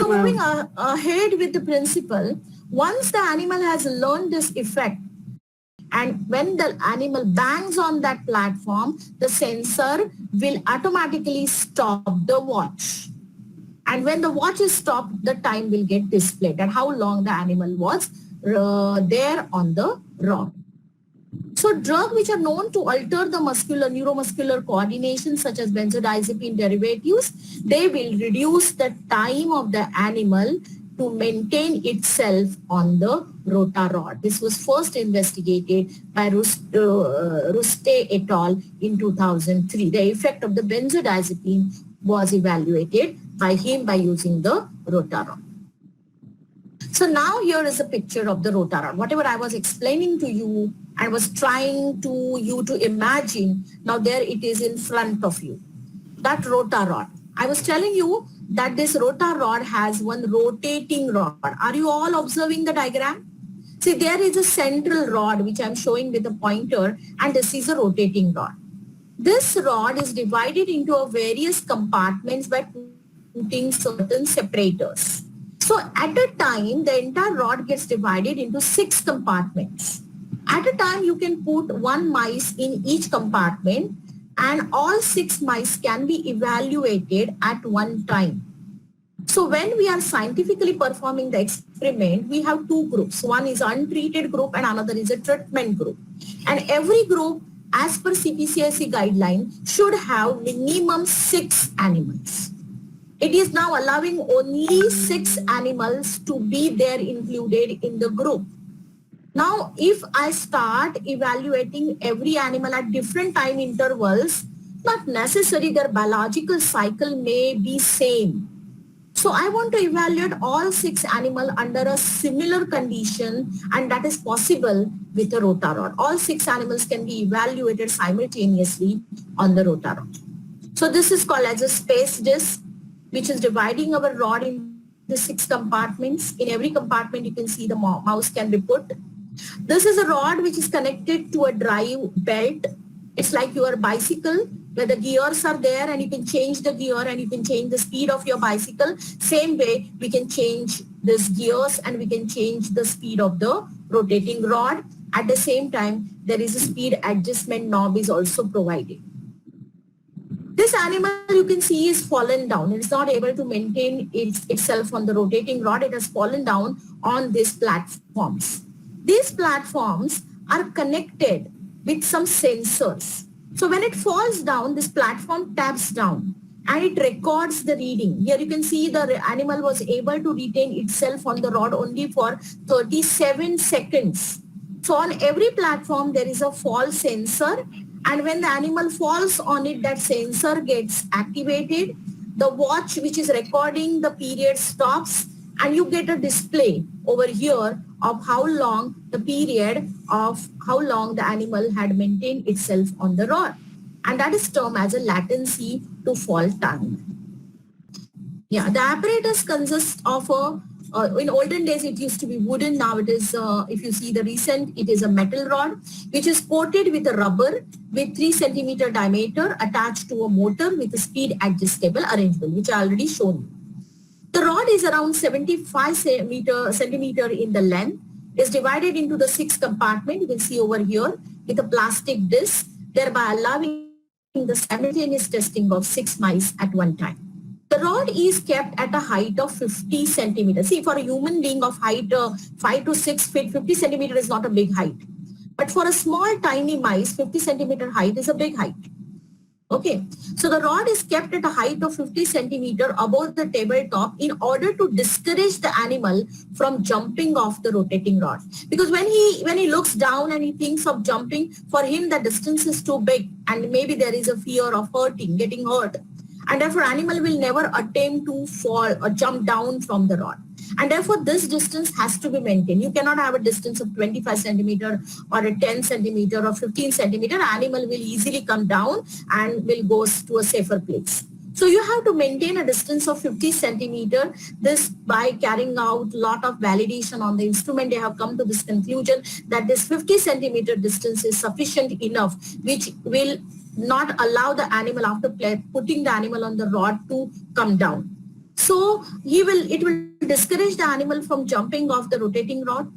So moving ahead with the principle, once the animal has learned this effect, and when the animal bangs on that platform, the sensor will automatically stop the watch. And when the watch is stopped, the time will get displayed and how long the animal was there on the rod. So drugs which are known to alter the neuromuscular coordination, such as benzodiazepine derivatives, they will reduce the time of the animal to maintain itself on the rotarod. This was first investigated by Ruste et al. In 2003. The effect of the benzodiazepine was evaluated by him by using the rotarod. So now here is a picture of the rotarod. Whatever I was explaining to you, I was trying to you to imagine, now there it is in front of you. That rotarod. I was telling you that this rotarod has one rotating rod. Are you all observing the diagram? See, there is a central rod which I'm showing with a pointer, and this is a rotating rod. This rod is divided into various compartments by putting certain separators. So at a time, the entire rod gets divided into 6 compartments. At a time, you can put 1 mice in each compartment, and all 6 mice can be evaluated at one time. So when we are scientifically performing the experiment, we have 2 groups. One is untreated group and another is a treatment group. And every group, as per CPCSE guideline, should have minimum 6 animals. It is now allowing only 6 animals to be there included in the group. Now, if I start evaluating every animal at different time intervals, not necessarily their biological cycle may be same. So I want to evaluate all 6 animals under a similar condition, and that is possible with a rotarod. All 6 animals can be evaluated simultaneously on the rotarod. So this is called as a space disc, which is dividing our rod into 6 compartments. In every compartment, you can see the mouse can be put. This is a rod which is connected to a drive belt. It's like your bicycle where the gears are there and you can change the gear and you can change the speed of your bicycle. Same way, we can change these gears and we can change the speed of the rotating rod. At the same time, there is a speed adjustment knob is also provided. This animal you can see is fallen down. It's not able to maintain itself on the rotating rod. It has fallen down on these platforms. These platforms are connected with some sensors. So when it falls down, this platform taps down and it records the reading. Here you can see the animal was able to retain itself on the rod only for 37 seconds. So on every platform, there is a fall sensor, and when the animal falls on it, that sensor gets activated. The watch which is recording the period stops, and you get a display over here of how long the period of how long the animal had maintained itself on the rod. And that is termed as a latency to fall time. Yeah, the apparatus consists of in olden days, it used to be wooden. Now it is, if you see the recent, it is a metal rod, which is coated with a rubber with 3 centimeter diameter attached to a motor with a speed adjustable arrangement, which I already shown you. The rod is around 75 centimeter in the length. It's divided into the 6 compartments. You can see over here with a plastic disc, thereby allowing the simultaneous testing of 6 mice at one time. The rod is kept at a height of 50 centimeters. See, for a human being of height 5 to 6 feet, 50 centimeters is not a big height. But for a small, tiny mice, 50 centimeter height is a big height. Okay, so the rod is kept at a height of 50 centimeter above the tabletop in order to discourage the animal from jumping off the rotating rod. Because when he looks down and he thinks of jumping, for him the distance is too big and maybe there is a fear of getting hurt. And therefore animal will never attempt to fall or jump down from the rod. And therefore this distance has to be maintained. You cannot have a distance of 25 centimeter or a 10 centimeter or 15 centimeter. Animal will easily come down and will go to a safer place. So you have to maintain a distance of 50 centimeter. This by carrying out lot of validation on the instrument, they have come to this conclusion that this 50 centimeter distance is sufficient enough, which will not allow the animal after putting the animal on the rod to come down. So it will discourage the animal from jumping off the rotating rod.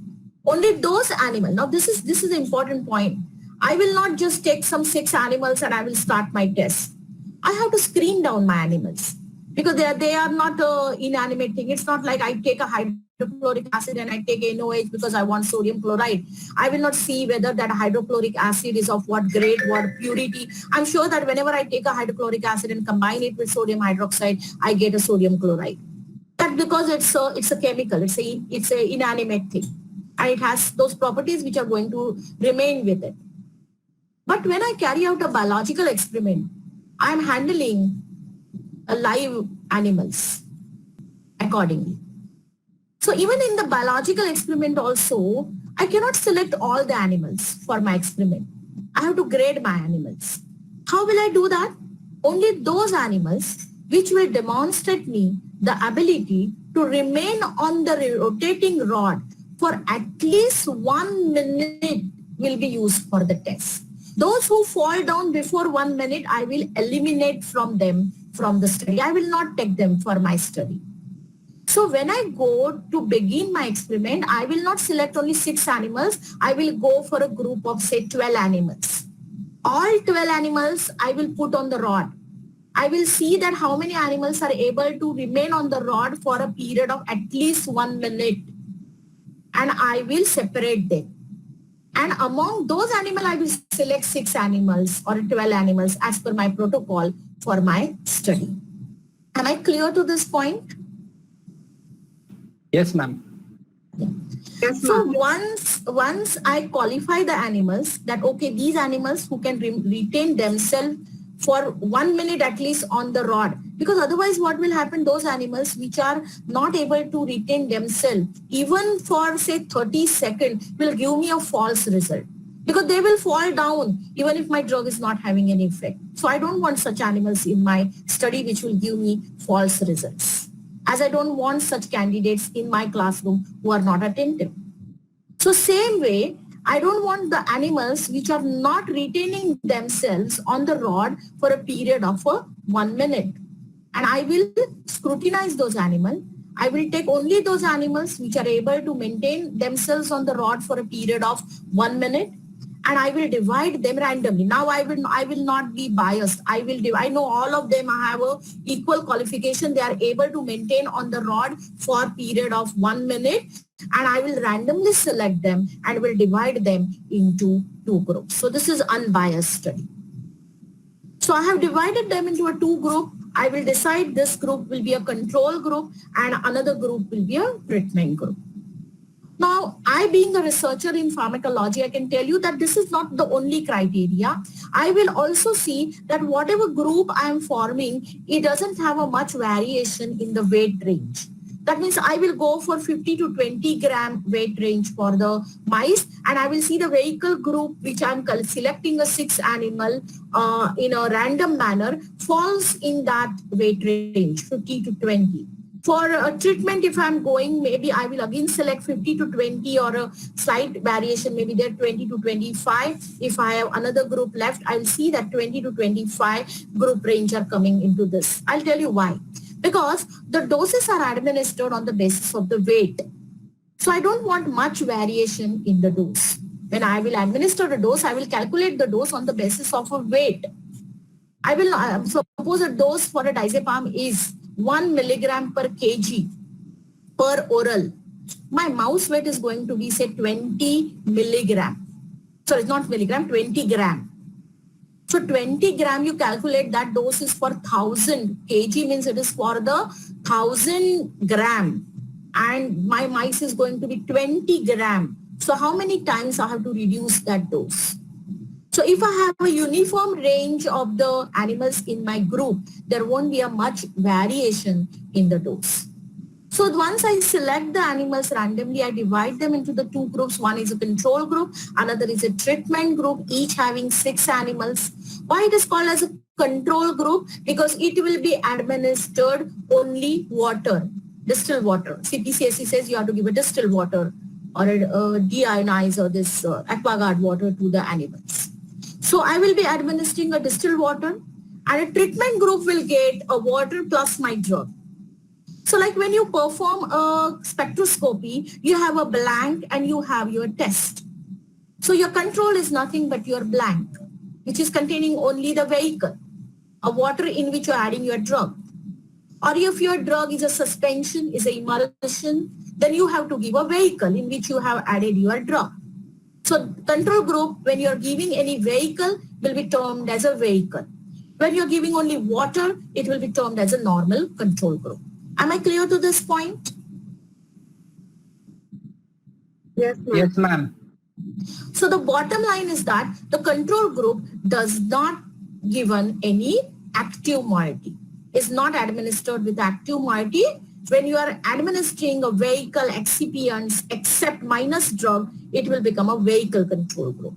Only those animals. Now this is the important point. I will not just take some 6 animals and I will start my test. I have to screen down my animals because they are not inanimate thing. It's not like I take a hydrochloric acid and I take NOH because I want sodium chloride. I will not see whether that hydrochloric acid is of what grade, what purity. I'm sure that whenever I take a hydrochloric acid and combine it with sodium hydroxide, I get a sodium chloride. That because it's a chemical, it's a inanimate thing, and it has those properties which are going to remain with it. But when I carry out a biological experiment, I'm handling live animals accordingly. So even in the biological experiment also, I cannot select all the animals for my experiment. I have to grade my animals. How will I do that? Only those animals which will demonstrate me the ability to remain on the rotating rod for at least 1 minute will be used for the test. Those who fall down before 1 minute, I will eliminate from them from the study. I will not take them for my study. So when I go to begin my experiment, I will not select only 6 animals. I will go for a group of say 12 animals. All 12 animals I will put on the rod. I will see that how many animals are able to remain on the rod for a period of at least 1 minute. And I will separate them. And among those animals, I will select 6 animals or 12 animals as per my protocol for my study. Am I clear to this point? Yes, ma'am. Yeah. Yes, so once I qualify the animals that, okay, these animals who can retain themselves for 1 minute at least on the rod, because otherwise what will happen, those animals which are not able to retain themselves even for say 30 seconds will give me a false result, because they will fall down even if my drug is not having any effect. So I don't want such animals in my study which will give me false results, as I don't want such candidates in my classroom who are not attentive. So same way, I don't want the animals which are not retaining themselves on the rod for a period of 1 minute. And I will scrutinize those animals. I will take only those animals which are able to maintain themselves on the rod for a period of 1 minute. And I will divide them randomly. Now I will not be biased. I know all of them have a equal qualification. They are able to maintain on the rod for a period of 1 minute. And I will randomly select them and will divide them into 2 groups. So this is unbiased study. So I have divided them into a 2 group. I will decide this group will be a control group and another group will be a treatment group. Now, I being a researcher in pharmacology, I can tell you that this is not the only criteria. I will also see that whatever group I am forming, it doesn't have a much variation in the weight range. That means I will go for 50 to 20 gram weight range for the mice, and I will see the vehicle group which I'm selecting a 6 animal in a random manner falls in that weight range, 50 to 20. For a treatment, if I'm going, maybe I will again select 50 to 20 or a slight variation, maybe there 20 to 25. If I have another group left, I'll see that 20 to 25 group range are coming into this. I'll tell you why. Because the doses are administered on the basis of the weight. So I don't want much variation in the dose. When I will administer the dose, I will calculate the dose on the basis of a weight. I will suppose a dose for a diazepam is 1 milligram per kg per oral. My mouse weight is going to be say 20 milligram. Sorry, not milligram, 20 gram. So 20 gram, you calculate that dose is for 1000 kg, means it is for the 1000 gram. And my mice is going to be 20 gram. So how many times I have to reduce that dose? So if I have a uniform range of the animals in my group, there won't be a much variation in the dose. So once I select the animals randomly, I divide them into the 2 groups. One is a control group, another is a treatment group, each having 6 animals. Why it is called as a control group? Because it will be administered only water, distilled water. CPCSE says you have to give a distilled water or a deionize or this AquaGuard water to the animals. So I will be administering a distilled water, and a treatment group will get a water plus my drug. So like when you perform a spectroscopy, you have a blank and you have your test. So your control is nothing but your blank, which is containing only the vehicle, a water in which you're adding your drug. Or if your drug is a suspension, is a emulsion, then you have to give a vehicle in which you have added your drug. So control group, when you're giving any vehicle, will be termed as a vehicle. When you're giving only water, it will be termed as a normal control group. Am I clear to this point? Yes, ma'am. Yes, ma'am. So the bottom line is that the control group does not given any active moiety, is not administered with active moiety. When you are administering a vehicle excipients except minus drug, it will become a vehicle control group.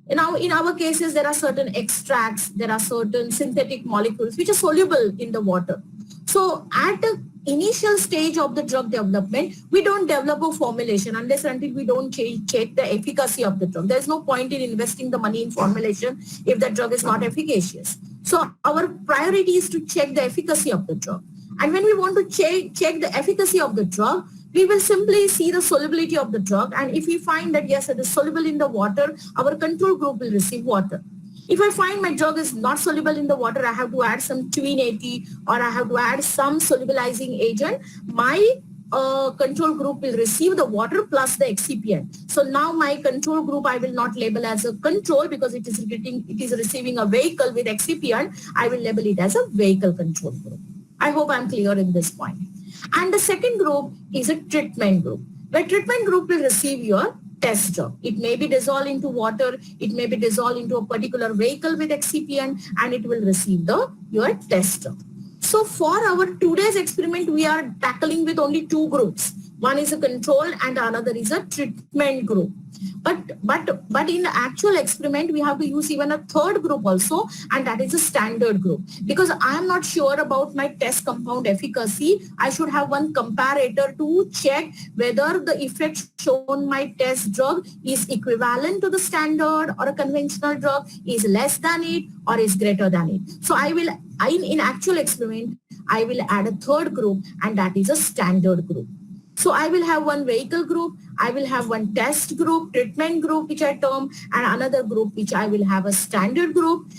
Now, in our cases, there are certain extracts, there are certain synthetic molecules which are soluble in the water. So at the initial stage of the drug development, we don't develop a formulation unless until we don't check the efficacy of the drug. There's no point in investing the money in formulation if the drug is not efficacious. So our priority is to check the efficacy of the drug. And when we want to check the efficacy of the drug, we will simply see the solubility of the drug. And if we find that yes, it is soluble in the water, our control group will receive water. If I find my drug is not soluble in the water, I have to add some TUIN80 or I have to add some solubilizing agent, my control group will receive the water plus the excipient. So now my control group I will not label as a control because it is receiving a vehicle with excipient. I will label it as a vehicle control group. I hope I'm clear in this point. And the second group is a treatment group. The treatment group will receive your test drug. It may be dissolved into water, it may be dissolved into a particular vehicle with excipient, and it will receive your test drug. So for our today's experiment, we are tackling with only two groups. One is a control and another is a treatment group. But in the actual experiment, we have to use even a third group also, and that is a standard group. Because I am not sure about my test compound efficacy, I should have one comparator to check whether the effect shown my test drug is equivalent to the standard or a conventional drug, is less than it or is greater than it. So in actual experiment, I will add a third group, and that is a standard group. So I will have one vehicle group, I will have one test group, treatment group, which I term, and another group which I will have a standard group.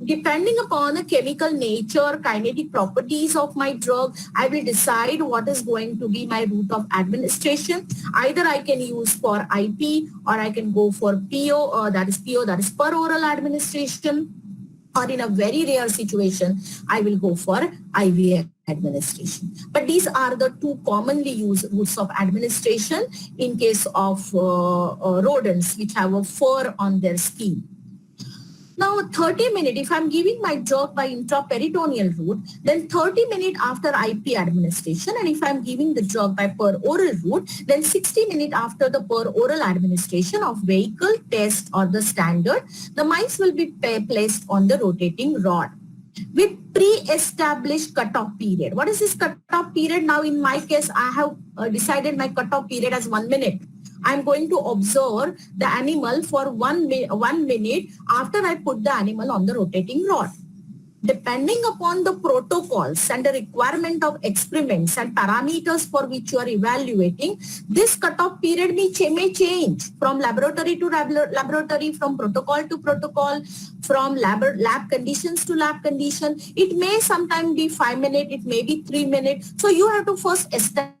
Depending upon the chemical nature, kinetic properties of my drug, I will decide what is going to be my route of administration. Either I can use for IP or I can go for PO, that is per oral administration, or in a very rare situation, I will go for IV administration. But these are the two commonly used routes of administration in case of rodents which have a fur on their skin. Now 30 minutes, if I'm giving my drug by intraperitoneal route, then 30 minutes after IP administration, and if I'm giving the drug by per oral route, then 60 minutes after the per oral administration of vehicle, test or the standard, the mice will be placed on the rotating rod with pre-established cutoff period. What is this cutoff period? Now in my case, I have decided my cutoff period as 1 minute. I'm going to observe the animal for 1 minute after I put the animal on the rotating rod. Depending upon the protocols and the requirement of experiments and parameters for which you are evaluating, this cutoff period may change from laboratory to laboratory, from protocol to protocol, from lab conditions to lab condition. It may sometimes be 5 minutes, it may be 3 minutes. So you have to first establish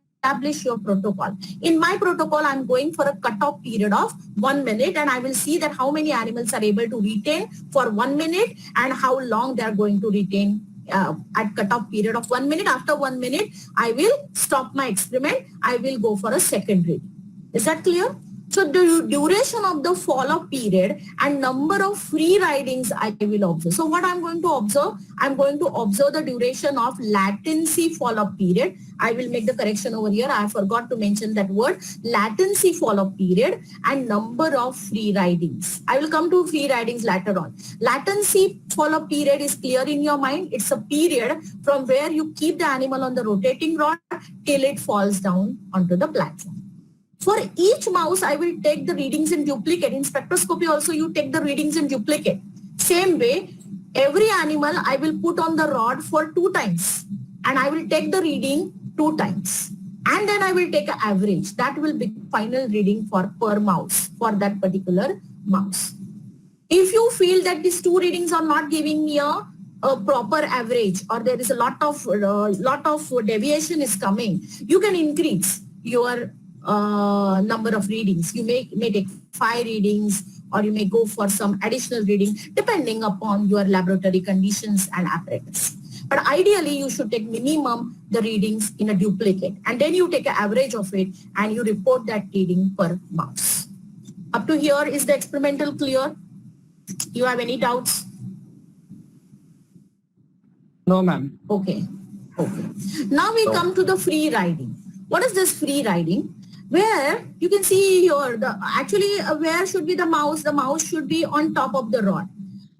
your protocol. In my protocol, I'm going for a cutoff period of 1 minute, and I will see that how many animals are able to retain for 1 minute and how long they are going to retain at cutoff period of 1 minute. After 1 minute, I will stop my experiment. I will go for a second reading. Is that clear? So the duration of the follow-up period and number of free ridings I will observe. So what I'm going to observe? I'm going to observe the duration of latency follow-up period. I will make the correction over here. I forgot to mention that word, latency follow-up period and number of free ridings. I will come to free ridings later on. Latency follow-up period is clear in your mind. It's a period from where you keep the animal on the rotating rod till it falls down onto the platform. For each mouse, I will take the readings in duplicate. In spectroscopy also, you take the readings in duplicate. Same way, every animal I will put on the rod for 2 times. And I will take the reading 2 times. And then I will take an average. That will be final reading for per mouse for that particular mouse. If you feel that these 2 readings are not giving me a proper average, or there is a lot of deviation is coming, you can increase your number of readings. You may take 5 readings, or you may go for some additional reading depending upon your laboratory conditions and apparatus. But ideally, you should take minimum the readings in a duplicate, and then you take an average of it and you report that reading per mouse. Up to here, is the experimental clear? You have any doubts? No, ma'am. Okay. Now we come to the free riding. What is this free riding? Where you can see here, where should be the mouse? The mouse should be on top of the rod.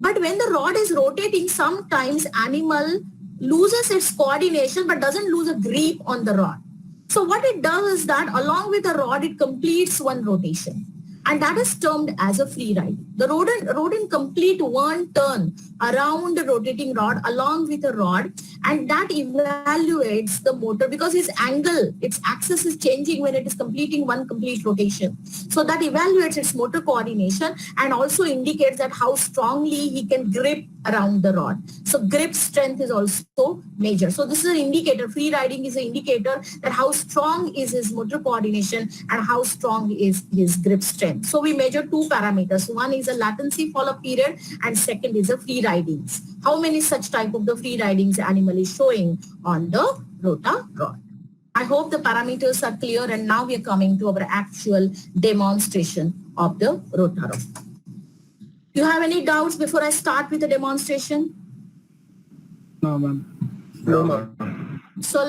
But when the rod is rotating, sometimes animal loses its coordination but doesn't lose a grip on the rod. So what it does is that along with the rod, it completes one rotation. And that is termed as a free ride. The rodent complete one turn around the rotating rod along with the rod, and that evaluates the motor because its angle, its axis is changing when it is completing one complete rotation. So that evaluates its motor coordination and also indicates that how strongly he can grip around the rod. So grip strength is also measured. So this is an indicator. Free riding is an indicator that how strong is his motor coordination and how strong is his grip strength. So we measure 2 parameters. One is a latency follow-up period and second is a free ridings. How many such type of the free ridings animal is showing on the rotor rod. I hope the parameters are clear, and now we are coming to our actual demonstration of the rotor rod. Do you have any doubts before I start with the demonstration? No, ma'am. No, ma'am. So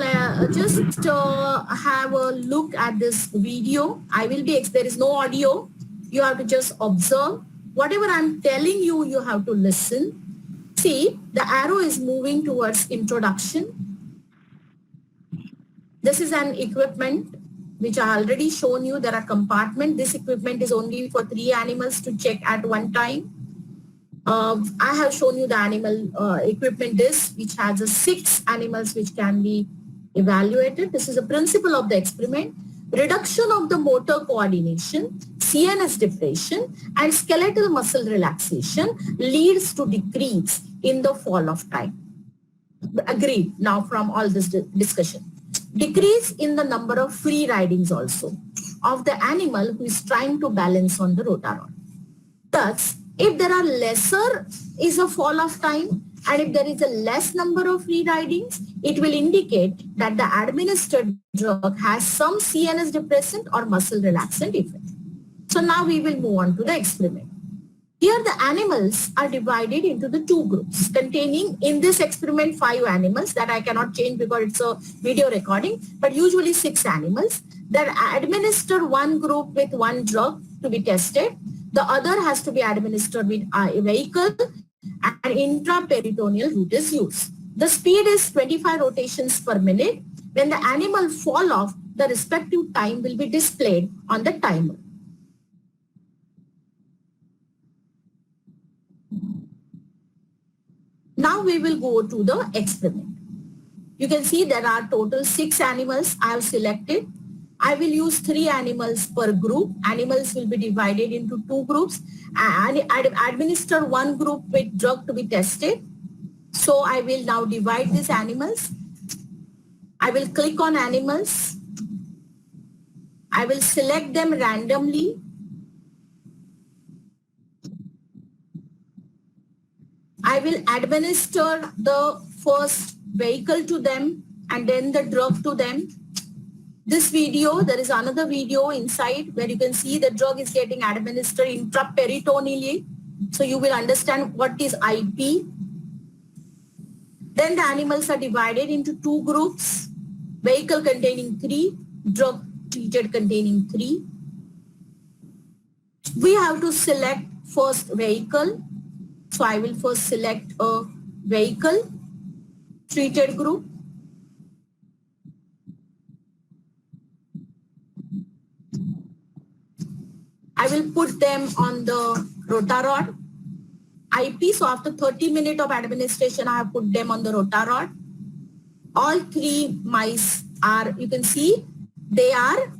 just have a look at this video. There is no audio. You have to just observe. Whatever I'm telling you, you have to listen. See, the arrow is moving towards introduction. This is an equipment which I already shown you. There are compartments. This equipment is only for 3 animals to check at one time. I have shown you the animal equipment disc, which has 6 animals which can be evaluated. This is the principle of the experiment. Reduction of the motor coordination, CNS depression, and skeletal muscle relaxation leads to decrease in the fall of time. Agreed now from all this discussion. Decrease in the number of free ridings also of the animal who is trying to balance on the rotor rod. Thus, if there are lesser is a fall of time, and if there is a less number of free ridings, it will indicate that the administered drug has some CNS depressant or muscle relaxant effect. So now we will move on to the experiment. Here the animals are divided into the 2 groups containing in this experiment 5 animals that I cannot change because it's a video recording, but usually 6 animals that administer one group with one drug to be tested. The other has to be administered with a vehicle, and intraperitoneal route is used. The speed is 25 rotations per minute. When the animal fall off, the respective time will be displayed on the timer. Now we will go to the experiment. You can see there are total 6 animals I have selected. I will use 3 animals per group. Animals will be divided into 2 groups and administer one group with drug to be tested. So I will now divide these animals. I will click on animals. I will select them randomly. I will administer the first vehicle to them and then the drug to them. This video, there is another video inside where you can see the drug is getting administered intraperitoneally. So you will understand what is IP. Then the animals are divided into 2 groups. Vehicle containing 3, drug treated containing 3. We have to select first vehicle. So I will first select a vehicle treated group. I will put them on the rotor rod. IP, so after 30 minutes of administration, I have put them on the rotor rod. All 3 mice are, you can see they are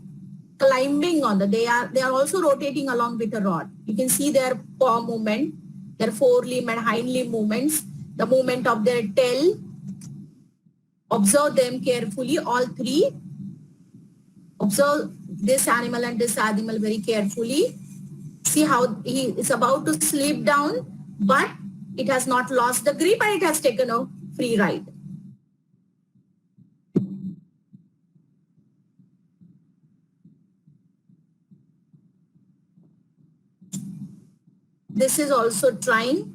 climbing on they are also rotating along with the rod. You can see their paw movement, their forelimb and hind limb movements, the movement of their tail. Observe them carefully, all three. Observe this animal and this animal very carefully. See how he is about to slip down, but it has not lost the grip and it has taken a free ride. This is also trying.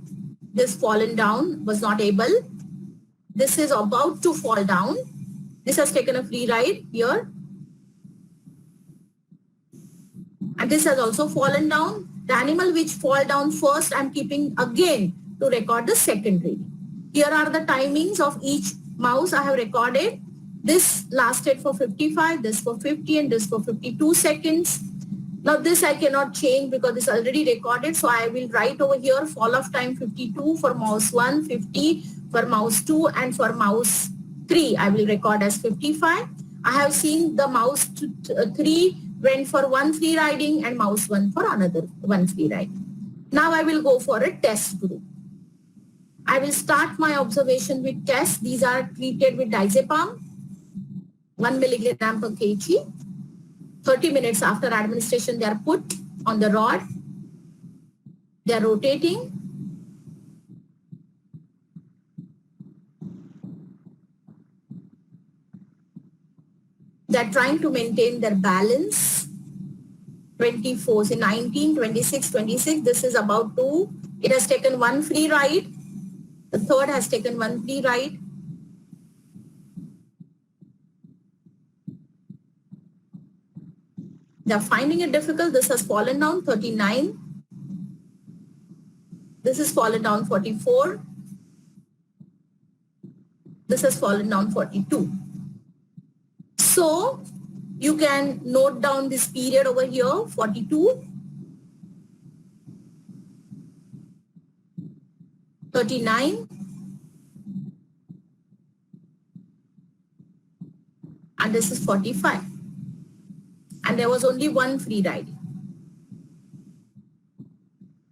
This fallen down, was not able. This is about to fall down. This has taken a free ride here. And this has also fallen down. The animal which fall down first, I'm keeping again to record the second reading. Here are the timings of each mouse I have recorded. This lasted for 55, this for 50, and this for 52 seconds. Now this I cannot change because it's already recorded. So I will write over here fall of time 52 for mouse 1, 50 for mouse 2, and for mouse 3 I will record as 55. I have seen the mouse 3 went for one free riding and mouse 1 for another one free riding. Now I will go for a test group. I will start my observation with tests. These are treated with diazepam, 1 milligram per kg. 30 minutes after administration, they are put on the rod. They are rotating. They are trying to maintain their balance. 24, so 19, 26, 26. This is about to, it has taken one free ride. The third has taken one free ride. They are finding it difficult. This has fallen down 39. This has fallen down 44. This has fallen down 42. So you can note down this period over here, 42, 39, and this is 45. And there was only one free ride.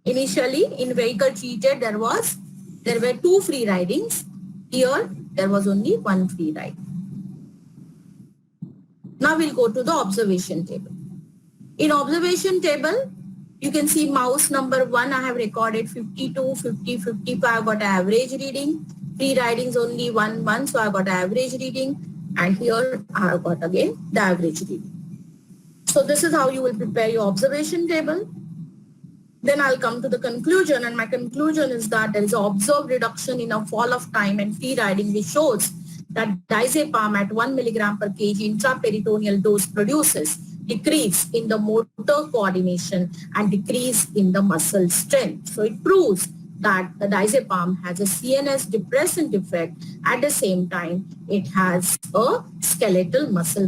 Initially, in vehicle treated, there were 2 free ridings. Here, there was only one free ride. Now we'll go to the observation table. In observation table, you can see mouse number 1, I have recorded 52, 50, 55, got average reading. Free ridings only 1, so I got average reading. And here I have got again the average reading. So this is how you will prepare your observation table. Then I'll come to the conclusion, and my conclusion is that there is an observed reduction in a fall of time and free riding, which shows that diazepam at 1 milligram per kg intraperitoneal dose produces decrease in the motor coordination and decrease in the muscle strength. So it proves that the diazepam has a CNS depressant effect. At the same time, it has a skeletal muscle